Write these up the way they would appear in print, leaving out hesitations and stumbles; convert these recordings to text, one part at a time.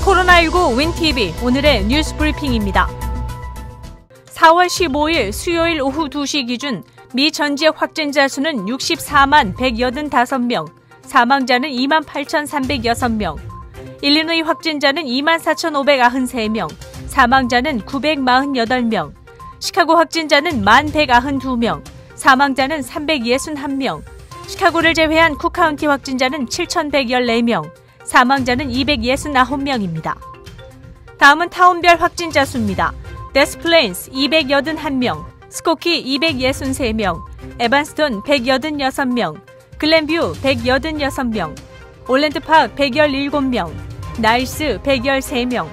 코로나19 윈TV 오늘의 뉴스 브리핑입니다. 4월 15일 수요일 오후 2시 기준 미 전 지역 확진자 수는 64만 185명, 사망자는 2만 8,306명, 일리노이 확진자는 2만 4,593명, 사망자는 948명, 시카고 확진자는 1만 192명, 사망자는 361명, 시카고를 제외한 쿡카운티 확진자는 7,114명, 사망자는 269명입니다. 다음은 타운별 확진자 수입니다. 데스플레인스 281명, 스코키 263명, 에반스톤 186명, 글렌뷰 186명, 올랜드파크 117명, 나일스 113명,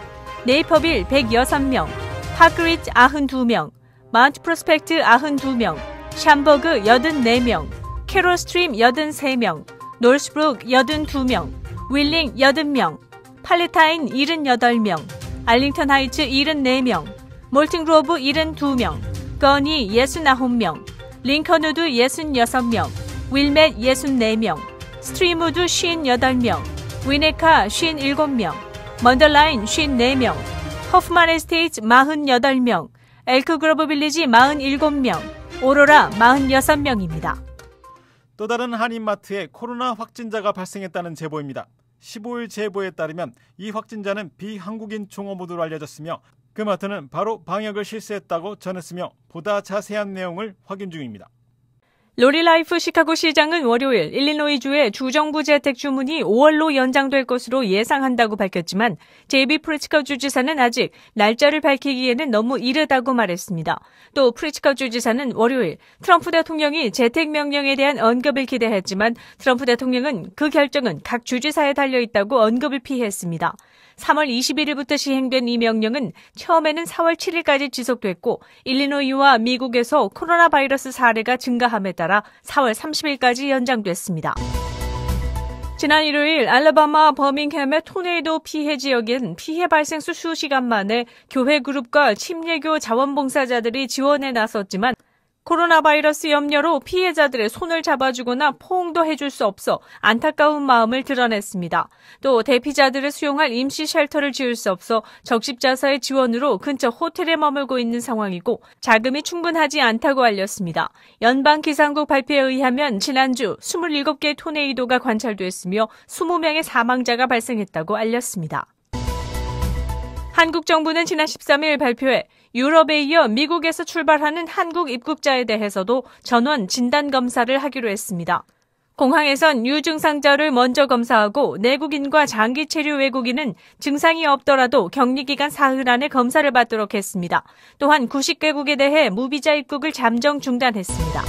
네이퍼빌 106명, 파크리지 92명, 마운트 프로스펙트 92명, 샴버그 84명, 캐롤스트림 83명, 놀스브룩 82명, 윌링 80명, 팔레타인 78명, 알링턴 하이츠 74명, 몰튼그로브 72명, 거니 69명, 링컨우드 66명, 윌맷 64명, 스트리무드 58명, 위네카 57명, 먼더라인 54명, 허프만 에스테이트 48명, 엘크그로브 빌리지 47명, 오로라 46명입니다. 또 다른 한인마트에 코로나 확진자가 발생했다는 제보입니다. 15일 제보에 따르면 이 확진자는 비한국인 종업원으로 알려졌으며 그 마트는 바로 방역을 실시했다고 전했으며 보다 자세한 내용을 확인 중입니다. 로리 라이프 시카고 시장은 월요일 일리노이주의 주정부 재택 주문이 5월로 연장될 것으로 예상한다고 밝혔지만 제이비 프리츠커 주지사는 아직 날짜를 밝히기에는 너무 이르다고 말했습니다. 또 프리츠커 주지사는 월요일 트럼프 대통령이 재택 명령에 대한 언급을 기대했지만 트럼프 대통령은 그 결정은 각 주지사에 달려있다고 언급을 피했습니다. 3월 21일부터 시행된 이 명령은 처음에는 4월 7일까지 지속됐고 일리노이와 미국에서 코로나 바이러스 사례가 증가함에 따라 4월 30일까지 연장됐습니다. 지난 일요일 알라바마 버밍햄의 토네이도 피해 지역엔 피해 발생 수 수시간 만에 교회 그룹과 침례교 자원봉사자들이 지원에 나섰지만 코로나 바이러스 염려로 피해자들의 손을 잡아주거나 포옹도 해줄 수 없어 안타까운 마음을 드러냈습니다. 또 대피자들을 수용할 임시 쉘터를 지을 수 없어 적십자사의 지원으로 근처 호텔에 머물고 있는 상황이고 자금이 충분하지 않다고 알렸습니다. 연방기상국 발표에 의하면 지난주 27개의 토네이도가 관찰됐으며 20명의 사망자가 발생했다고 알렸습니다. 한국 정부는 지난 13일 발표에 유럽에 이어 미국에서 출발하는 한국 입국자에 대해서도 전원 진단검사를 하기로 했습니다. 공항에선 유증상자를 먼저 검사하고 내국인과 장기 체류 외국인은 증상이 없더라도 격리기간 사흘 안에 검사를 받도록 했습니다. 또한 90개국에 대해 무비자 입국을 잠정 중단했습니다.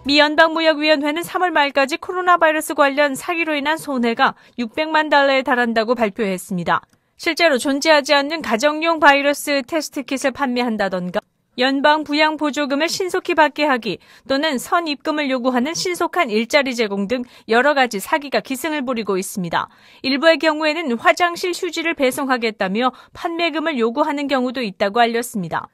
미 연방무역위원회는 3월 말까지 코로나 바이러스 관련 사기로 인한 손해가 600만 달러에 달한다고 발표했습니다. 실제로 존재하지 않는 가정용 바이러스 테스트 킷을 판매한다던가 연방 부양 보조금을 신속히 받게 하기 또는 선입금을 요구하는 신속한 일자리 제공 등 여러 가지 사기가 기승을 부리고 있습니다. 일부의 경우에는 화장실 휴지를 배송하겠다며 판매금을 요구하는 경우도 있다고 알렸습니다.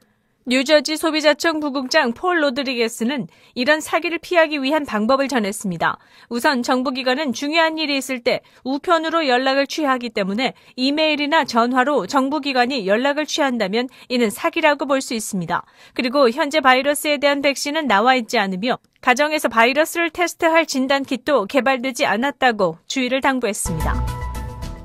뉴저지 소비자청 부국장 폴 로드리게스는 이런 사기를 피하기 위한 방법을 전했습니다. 우선 정부기관은 중요한 일이 있을 때 우편으로 연락을 취하기 때문에 이메일이나 전화로 정부기관이 연락을 취한다면 이는 사기라고 볼 수 있습니다. 그리고 현재 바이러스에 대한 백신은 나와 있지 않으며 가정에서 바이러스를 테스트할 진단킷도 개발되지 않았다고 주의를 당부했습니다.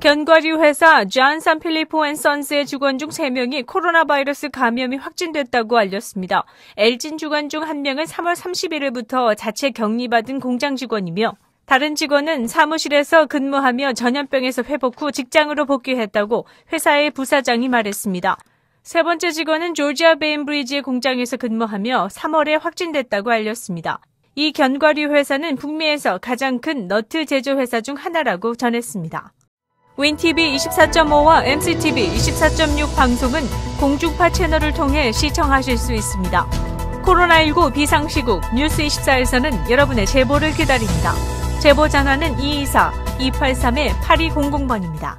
견과류 회사 존슨 필리포 앤 선스의 직원 중 3명이 코로나 바이러스 감염이 확진됐다고 알렸습니다. 엘진 직원 중 1명은 3월 31일부터 자체 격리받은 공장 직원이며 다른 직원은 사무실에서 근무하며 전염병에서 회복 후 직장으로 복귀했다고 회사의 부사장이 말했습니다. 세 번째 직원은 조지아 베인브리지의 공장에서 근무하며 3월에 확진됐다고 알렸습니다. 이 견과류 회사는 북미에서 가장 큰 너트 제조 회사 중 하나라고 전했습니다. 윈TV 24.5와 MCTV 24.6 방송은 공중파 채널을 통해 시청하실 수 있습니다. 코로나19 비상시국 뉴스24에서는 여러분의 제보를 기다립니다. 제보 전화는 224-283-8200번입니다.